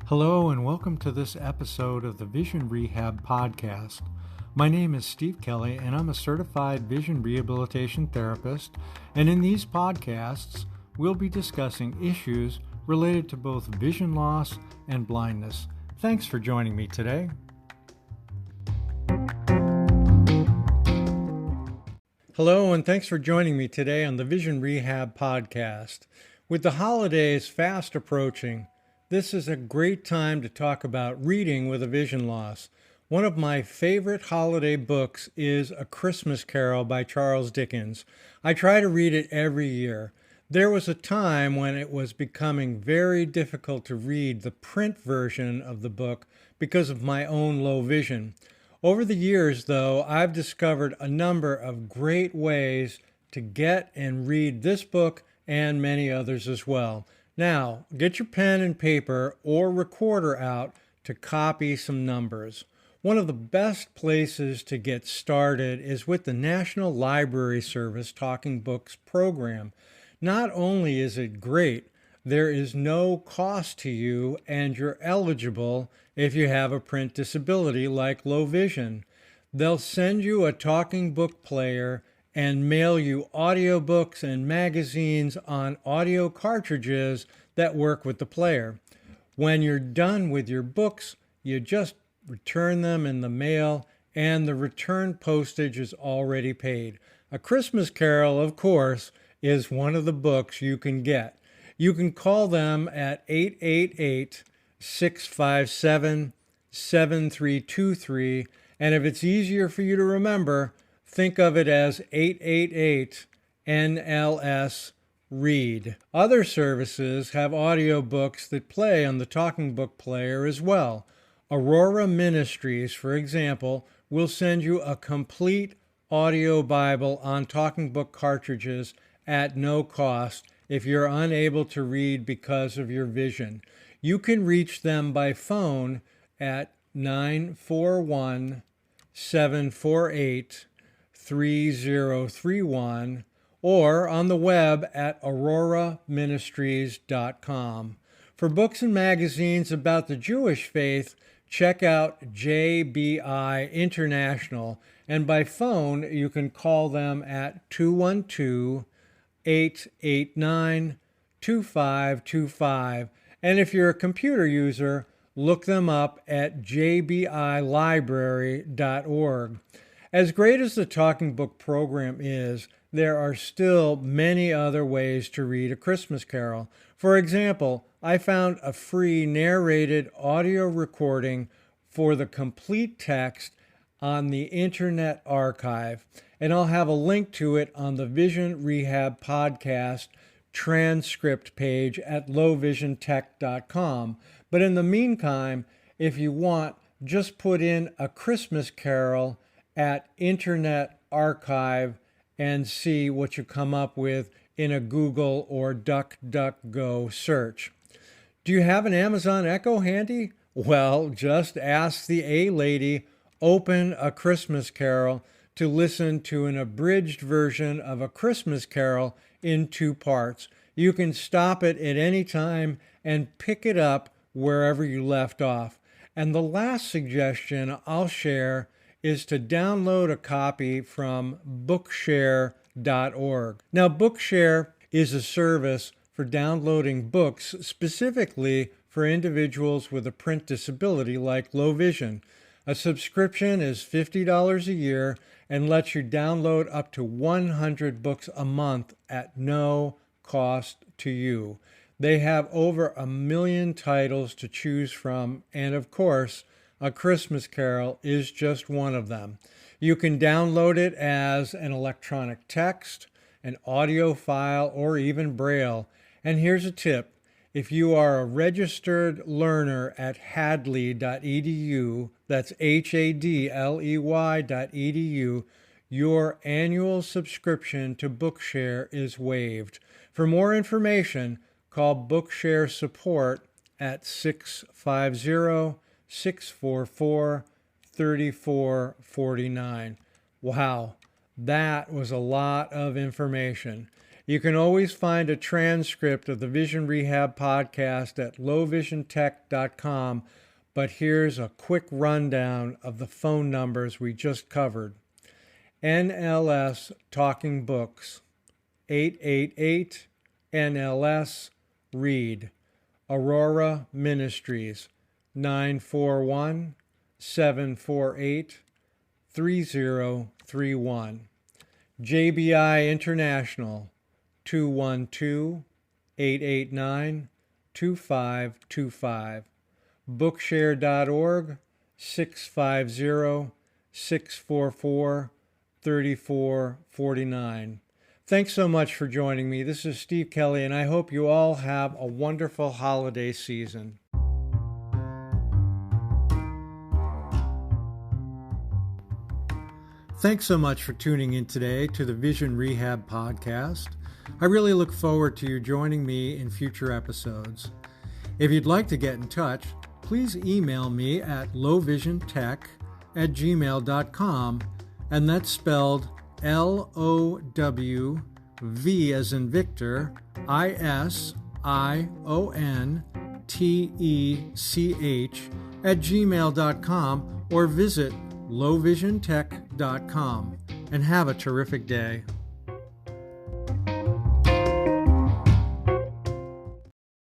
Hello, and welcome to this episode of the Vision Rehab podcast. My name is Steve Kelly, and I'm a certified vision rehabilitation therapist. And in these podcasts, we'll be discussing issues related to both vision loss and blindness. Thanks for joining me today. Hello, and thanks for joining me today on the Vision Rehab podcast. With the holidays fast approaching, this is a great time to talk about reading with a vision loss. One of my favorite holiday books is A Christmas Carol by Charles Dickens. I try to read it every year. There was a time when it was becoming very difficult to read the print version of the book because of my own low vision. Over the years, though, I've discovered a number of great ways to get and read this book and many others as well. Now, get your pen and paper or recorder out to copy some numbers. One of the best places to get started is with the National Library Service Talking Books program. Not only is it great, there is no cost to you, and you're eligible if you have a print disability like low vision. They'll send you a talking book player and mail you audiobooks and magazines on audio cartridges that work with the player. When you're done with your books, you just return them in the mail, and the return postage is already paid. A Christmas Carol, of course, is one of the books you can get. You can call them at 888-657-7323, and if it's easier for you to remember, think of it as 888-NLS-READ. Other services have audiobooks that play on the talking book player as well. Aurora Ministries, for example, will send you a complete audio Bible on talking book cartridges at no cost if you're unable to read because of your vision. You can reach them by phone at 941-748-3031 or on the web at auroraministries.com. For books and magazines about the Jewish faith, check out JBI International, and by phone you can call them at 212-889-2525. And if you're a computer user, look them up at jbilibrary.org. As great as the Talking Book program is, there are still many other ways to read A Christmas Carol. For example, I found a free narrated audio recording for the complete text on the Internet Archive, and I'll have a link to it on the Vision Rehab podcast transcript page at lowvisiontech.com. But in the meantime, if you want, just put in A Christmas Carol at Internet Archive and see what you come up with in a Google or DuckDuckGo search. Do you have an Amazon Echo handy? Well, just ask the A-Lady, open A Christmas Carol, to listen to an abridged version of A Christmas Carol in 2 parts. You can stop it at any time and pick it up wherever you left off. And the last suggestion I'll share is to download a copy from Bookshare.org. Now, Bookshare is a service for downloading books specifically for individuals with a print disability like low vision. A subscription is $50 a year and lets you download up to 100 books a month at no cost to you. They have over 1 million titles to choose from, and of course, A Christmas Carol is just one of them. You can download it as an electronic text, an audio file, or even Braille. And here's a tip. If you are a registered learner at hadley.edu, that's HADLEY.edu, your annual subscription to Bookshare is waived. For more information, call Bookshare support at 650-644-3449. Wow, that was a lot of information. You can always find a transcript of the Vision Rehab podcast at lowvisiontech.com, but here's a quick rundown of the phone numbers we just covered. NLS Talking Books, 888-NLS-READ. Aurora Ministries, 941-748-3031. JBI International, 212-889-2525. Bookshare.org, 650-644-3449. Thanks so much for joining me. This is Steve Kelly, and I hope you all have a wonderful holiday season. Thanks so much for tuning in today to the Vision Rehab podcast. I really look forward to you joining me in future episodes. If you'd like to get in touch, please email me at lowvisiontech@gmail.com, and that's spelled LOWV as in Victor, ISIONTECH @gmail.com, or visit lowvisiontech.com, and have a terrific day.